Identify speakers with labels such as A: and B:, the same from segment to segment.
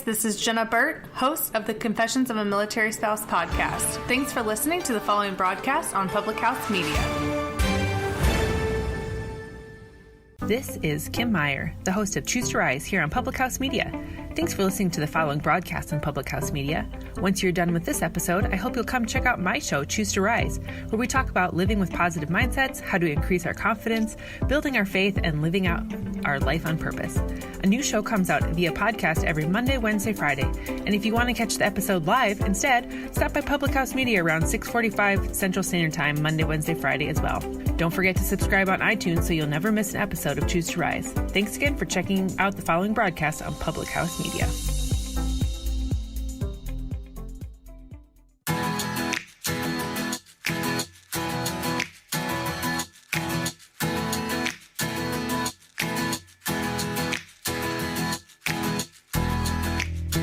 A: this is Jenna Burt, host of the Confessions of a Military Spouse podcast. Thanks for listening to the following broadcast on Public House Media.
B: This is Kim Meyer, the host of Choose to Rise here on Public House Media. Thanks for listening to the following broadcast on Public House Media. Once you're done with this episode, I hope you'll come check out my show, Choose to Rise, where we talk about living with positive mindsets, how to increase our confidence, building our faith, and living out our life on purpose. A new show comes out via podcast every Monday, Wednesday, Friday. And if you want to catch the episode live instead, stop by Public House Media around 6:45 Central Standard Time, Monday, Wednesday, Friday as well. Don't forget to subscribe on iTunes so you'll never miss an episode of Choose to Rise. Thanks again for checking out the following broadcast on Public House Media.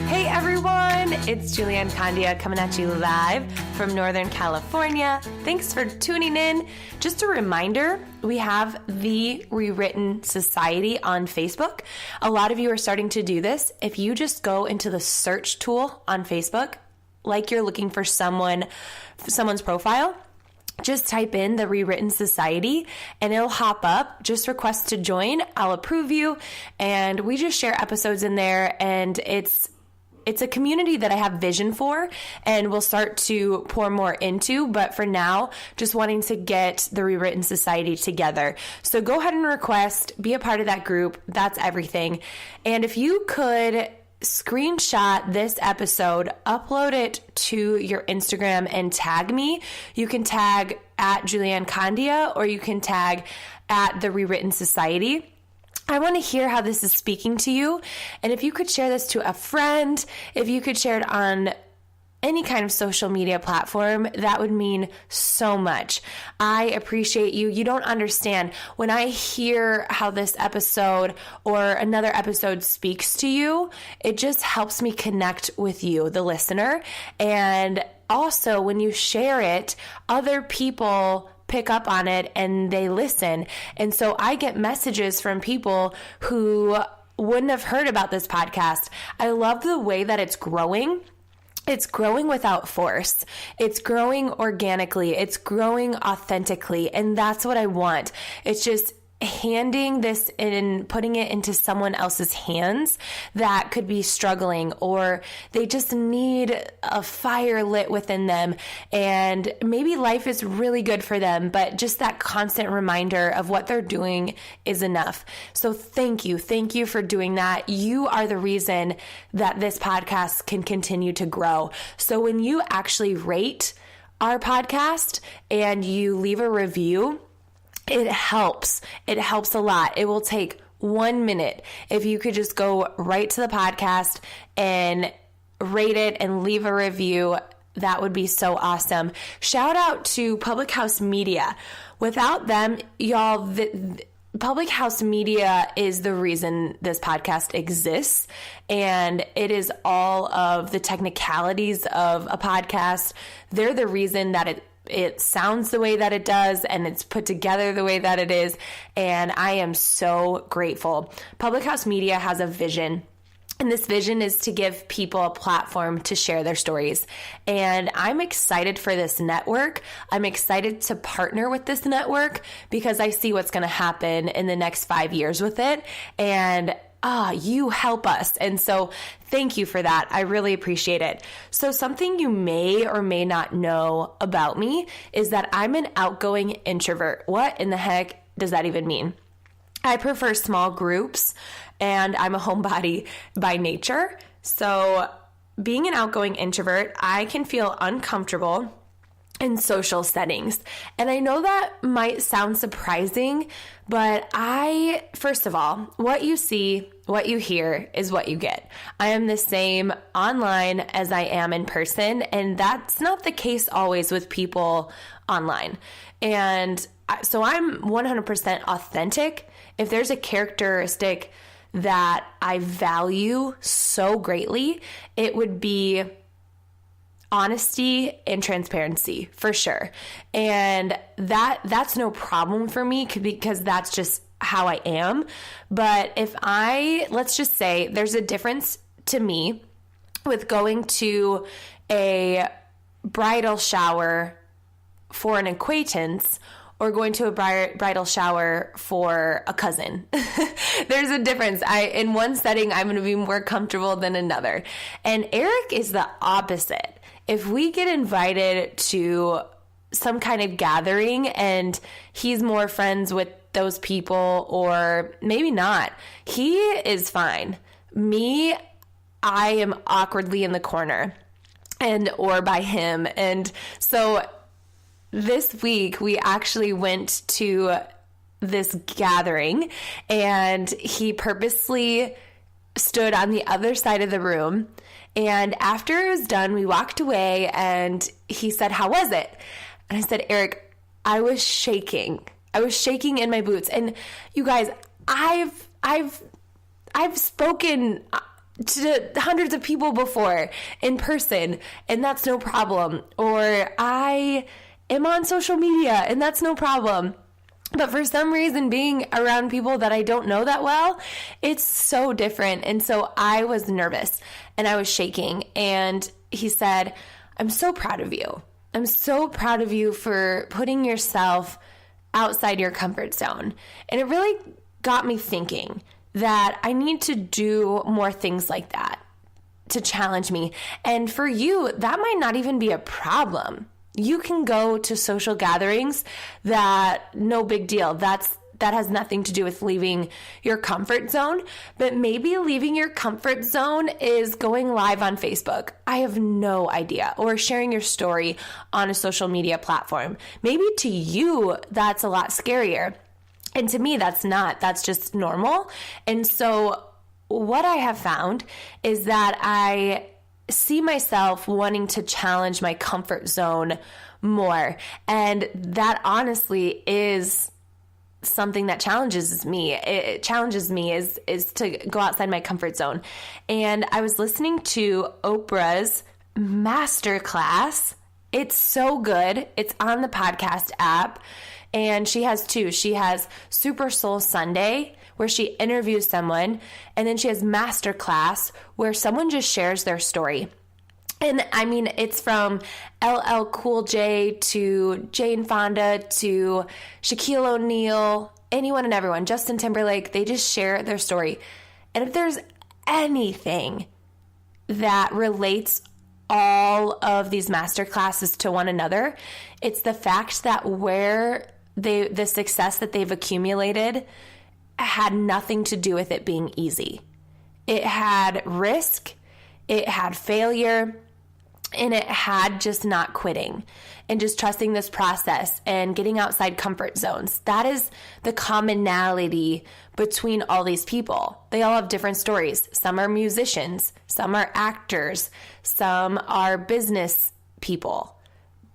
C: Hey everyone, it's Julianne Candia coming at you live from Northern California. Thanks for tuning in. Just a reminder, we have the Rewritten Society on Facebook. A lot of you are starting to do this. If you just go into the search tool on Facebook, like you're looking for someone's profile, just type in the Rewritten Society and it'll hop up. Just request to join. I'll approve you. And we just share episodes in there, and it's a community that I have vision for and we'll start to pour more into. But for now, just wanting to get the Rewritten Society together. So go ahead and request, be a part of that group. That's everything. And if you could screenshot this episode, upload it to your Instagram and tag me. You can tag at Julianne Candia or you can tag at the Rewritten Society. I want to hear how this is speaking to you. And if you could share this to a friend, if you could share it on any kind of social media platform, that would mean so much. I appreciate you. You don't understand. When I hear how this episode or another episode speaks to you, it just helps me connect with you, the listener. And also, when you share it, other people pick up on it and they listen. And so I get messages from people who wouldn't have heard about this podcast. I love the way that it's growing. It's growing without force. It's growing organically. It's growing authentically. And that's what I want. It's just handing this and putting it into someone else's hands that could be struggling, or they just need a fire lit within them, and maybe life is really good for them, but just that constant reminder of what they're doing is enough. So thank you for doing that. You are the reason that this podcast can continue to grow. So when you actually rate our podcast and you leave a review, it helps. It helps a lot. It will take 1 minute. If you could just go right to the podcast and rate it and leave a review, that would be so awesome. Shout out to Public House Media. Without them, y'all, Public House Media is the reason this podcast exists, and it is all of the technicalities of a podcast. They're the reason that it sounds the way that it does, and it's put together the way that it is, and I am so grateful. Public House Media has a vision, and this vision is to give people a platform to share their stories. And I'm excited for this network. I'm excited to partner with this network because I see what's going to happen in the next 5 years with it, and you help us. And so thank you for that. I really appreciate it. So something you may or may not know about me is that I'm an outgoing introvert. What in the heck does that even mean? I prefer small groups, and I'm a homebody by nature. So being an outgoing introvert, I can feel uncomfortable in social settings. And I know that might sound surprising, but first of all, what you see, what you hear is what you get. I am the same online as I am in person, and that's not the case always with people online. And so I'm 100% authentic. If there's a characteristic that I value so greatly, it would be honesty and transparency, for sure. And that's no problem for me because that's just how I am. But let's just say there's a difference to me with going to a bridal shower for an acquaintance or going to a bridal shower for a cousin. There's a difference. In one setting, I'm going to be more comfortable than another. And Eric is the opposite. If we get invited to some kind of gathering and he's more friends with those people, or maybe not, he is fine. Me, I am awkwardly in the corner or by him. And so this week, we actually went to this gathering, and he purposely stood on the other side of the room. And after it was done, we walked away, and he said, "How was it?" And I said, "Eric, I was shaking. I was shaking in my boots." And you guys, I've spoken to hundreds of people before in person, and that's no problem. Or I am on social media, and that's no problem. But for some reason, being around people that I don't know that well, it's so different. And so I was nervous and I was shaking. And he said, "I'm so proud of you. I'm so proud of you for putting yourself outside your comfort zone." And it really got me thinking that I need to do more things like that to challenge me. And for you, that might not even be a problem. You can go to social gatherings that no big deal. That has nothing to do with leaving your comfort zone, but maybe leaving your comfort zone is going live on Facebook. I have no idea. Or sharing your story on a social media platform. Maybe to you, that's a lot scarier. And to me, that's not. That's just normal. And so what I have found is that I see myself wanting to challenge my comfort zone more. And that honestly is something that challenges me. It challenges me is to go outside my comfort zone. And I was listening to Oprah's masterclass. It's so good. It's on the podcast app. And she has two. She has Super Soul Sunday, where she interviews someone, and then she has Masterclass, where someone just shares their story. And I mean, it's from LL Cool J to Jane Fonda to Shaquille O'Neal, anyone and everyone, Justin Timberlake, they just share their story. And if there's anything that relates all of these masterclasses to one another, it's the fact that where the success that they've accumulated had nothing to do with it being easy. It had risk, it had failure, and it had just not quitting and just trusting this process and getting outside comfort zones. That is the commonality between all these people. They all have different stories. Some are musicians, some are actors, some are business people.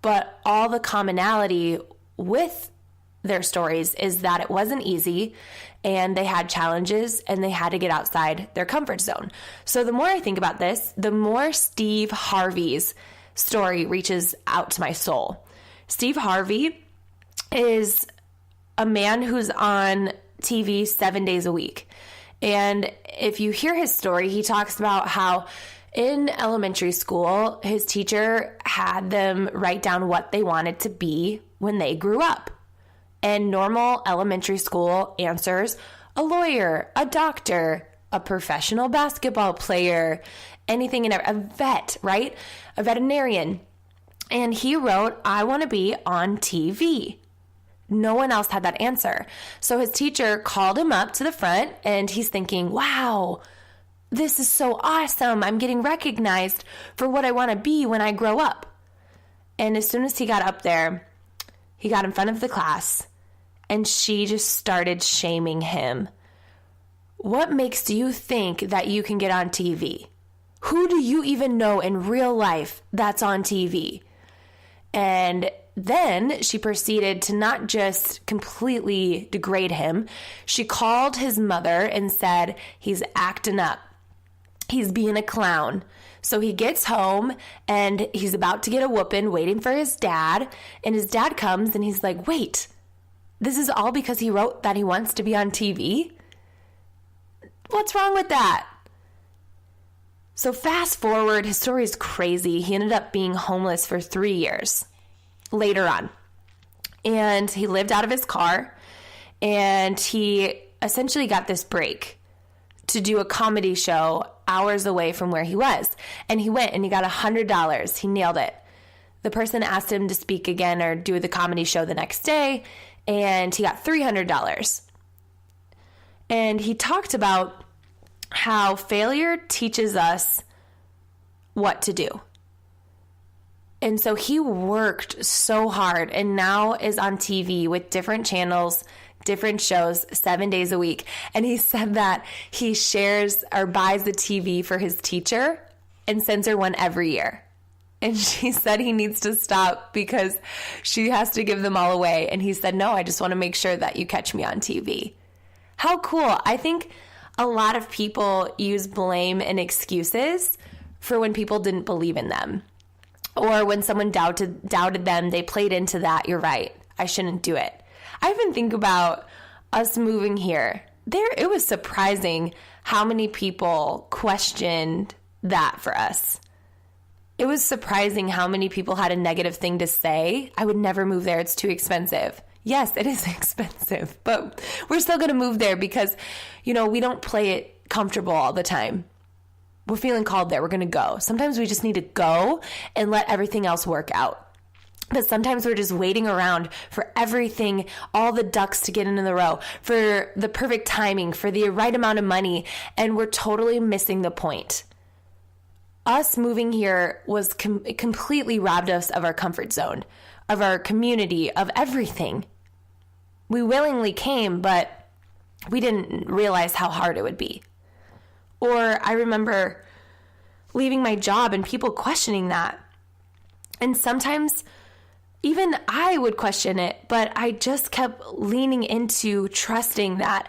C: But all the commonality with their stories is that it wasn't easy, and they had challenges, and they had to get outside their comfort zone. So the more I think about this, the more Steve Harvey's story reaches out to my soul. Steve Harvey is a man who's on TV 7 days a week. And if you hear his story, he talks about how in elementary school, his teacher had them write down what they wanted to be when they grew up. And normal elementary school answers: a lawyer, a doctor, a professional basketball player, anything and a vet, right? A veterinarian. And he wrote, "I want to be on TV." No one else had that answer. So his teacher called him up to the front, and he's thinking, wow, this is so awesome. I'm getting recognized for what I want to be when I grow up. And as soon as he got up there, he got in front of the class, and she just started shaming him. What makes you think that you can get on TV? Who do you even know in real life that's on TV? And then she proceeded to not just completely degrade him. She called his mother and said, he's acting up. He's being a clown. So he gets home and he's about to get a whooping, waiting for his dad. And his dad comes and he's like, wait, this is all because he wrote that he wants to be on TV? What's wrong with that? So fast forward, his story is crazy. He ended up being homeless for 3 years later on. And he lived out of his car, and he essentially got this break to do a comedy show hours away from where he was. And he went and he got $100. He nailed it. The person asked him to speak again or do the comedy show the next day, and he got $300. And he talked about how failure teaches us what to do. And so he worked so hard and now is on TV with different channels, different shows, 7 days a week. And he said that he shares or buys the TV for his teacher and sends her one every year. And she said he needs to stop because she has to give them all away. And he said, no, I just want to make sure that you catch me on TV. How cool. I think a lot of people use blame and excuses for when people didn't believe in them. Or when someone doubted them, they played into that. You're right. I shouldn't do it. I even think about us moving here. It was surprising how many people questioned that for us. It was surprising how many people had a negative thing to say. I would never move there. It's too expensive. Yes, it is expensive, but we're still going to move there because, we don't play it comfortable all the time. We're feeling called there. We're going to go. Sometimes we just need to go and let everything else work out. But sometimes we're just waiting around for everything, all the ducks to get into the row, for the perfect timing, for the right amount of money, and we're totally missing the point. Us moving here was completely robbed us of our comfort zone, of our community, of everything. We willingly came, but we didn't realize how hard it would be. Or I remember leaving my job and people questioning that. And sometimes even I would question it, but I just kept leaning into trusting that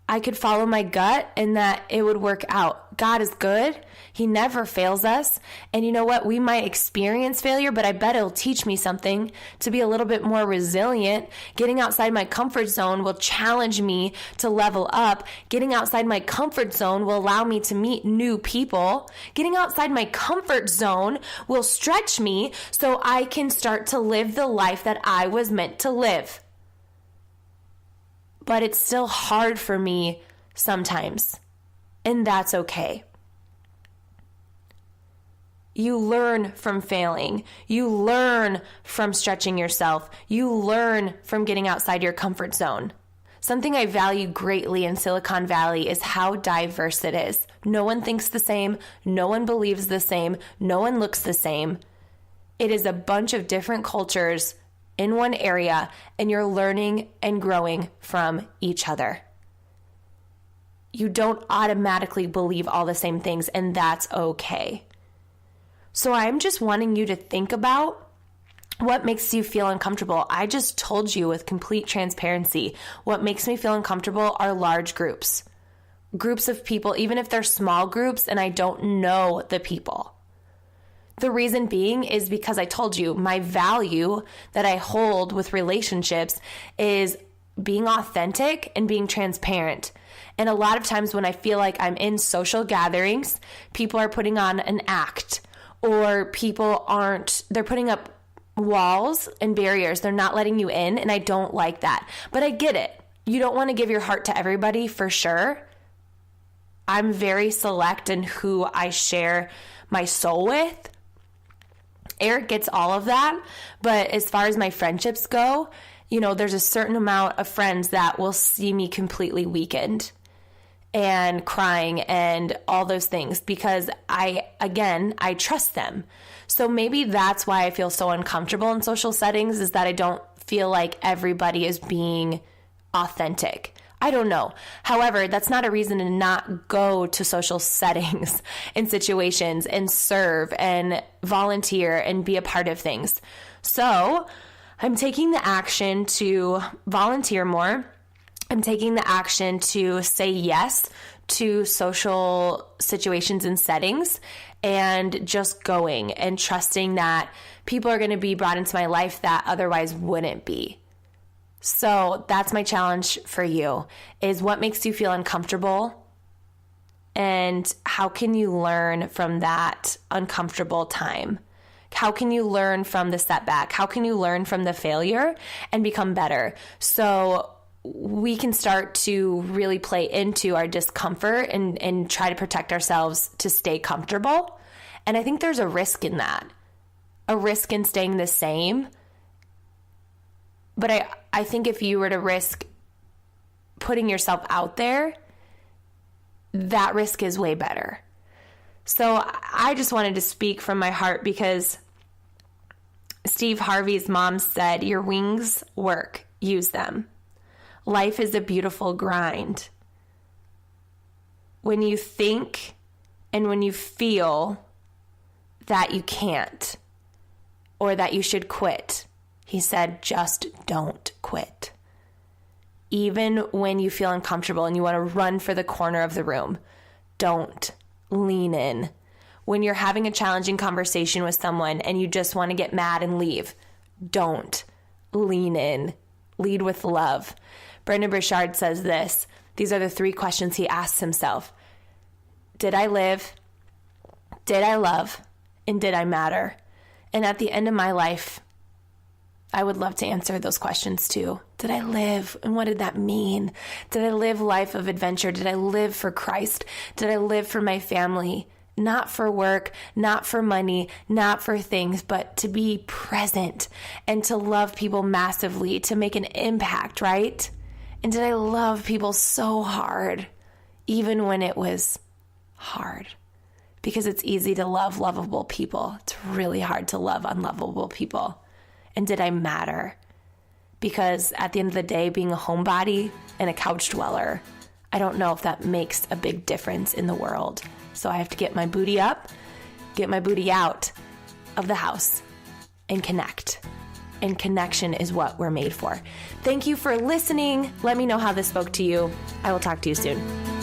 C: I could follow my gut and that it would work out. God is good. He never fails us. And you know what? We might experience failure, but I bet it'll teach me something to be a little bit more resilient. Getting outside my comfort zone will challenge me to level up. Getting outside my comfort zone will allow me to meet new people. Getting outside my comfort zone will stretch me so I can start to live the life that I was meant to live. But it's still hard for me sometimes, and that's okay. You learn from failing. You learn from stretching yourself. You learn from getting outside your comfort zone. Something I value greatly in Silicon Valley is how diverse it is. No one thinks the same. No one believes the same. No one looks the same. It is a bunch of different cultures in one area, and you're learning and growing from each other. You don't automatically believe all the same things, and that's okay. So I'm just wanting you to think about what makes you feel uncomfortable. I just told you with complete transparency, what makes me feel uncomfortable are large groups. Groups of people, even if they're small groups and I don't know the people. The reason being is because I told you my value that I hold with relationships is being authentic and being transparent. And a lot of times when I feel like I'm in social gatherings, people are putting on an act, or people they're putting up walls and barriers. They're not letting you in, and I don't like that. But I get it. You don't want to give your heart to everybody, for sure. I'm very select in who I share my soul with. Eric gets all of that, but as far as my friendships go, there's a certain amount of friends that will see me completely weakened and crying and all those things because I trust them. So maybe that's why I feel so uncomfortable in social settings, is that I don't feel like everybody is being authentic. I don't know. However, that's not a reason to not go to social settings and situations and serve and volunteer and be a part of things. So I'm taking the action to volunteer more. I'm taking the action to say yes to social situations and settings, and just going and trusting that people are going to be brought into my life that otherwise wouldn't be. So that's my challenge for you, is what makes you feel uncomfortable, And how can you learn from that uncomfortable time? How can you learn from the setback? How can you learn from the failure and become better? So we can start to really play into our discomfort and try to protect ourselves to stay comfortable. And I think there's a risk in that, a risk in staying the same. But I think if you were to risk putting yourself out there, that risk is way better. So I just wanted to speak from my heart because Steve Harvey's mom said, your wings work, use them. Life is a beautiful grind. When you think and when you feel that you can't or that you should quit, he said, just don't quit. Even when you feel uncomfortable and you want to run for the corner of the room, don't. Lean in. When you're having a challenging conversation with someone and you just want to get mad and leave, don't. Lean in. Lead with love. Brendon Burchard says this. These are the 3 questions he asks himself. Did I live? Did I love? And did I matter? And at the end of my life, I would love to answer those questions too. Did I live? And what did that mean? Did I live life of adventure? Did I live for Christ? Did I live for my family? Not for work, not for money, not for things, but to be present and to love people massively, to make an impact, right? And did I love people so hard, even when it was hard? Because it's easy to love lovable people. It's really hard to love unlovable people. And did I matter? Because at the end of the day, being a homebody and a couch dweller, I don't know if that makes a big difference in the world. So I have to get my booty up, get my booty out of the house, and connect. And connection is what we're made for. Thank you for listening. Let me know how this spoke to you. I will talk to you soon.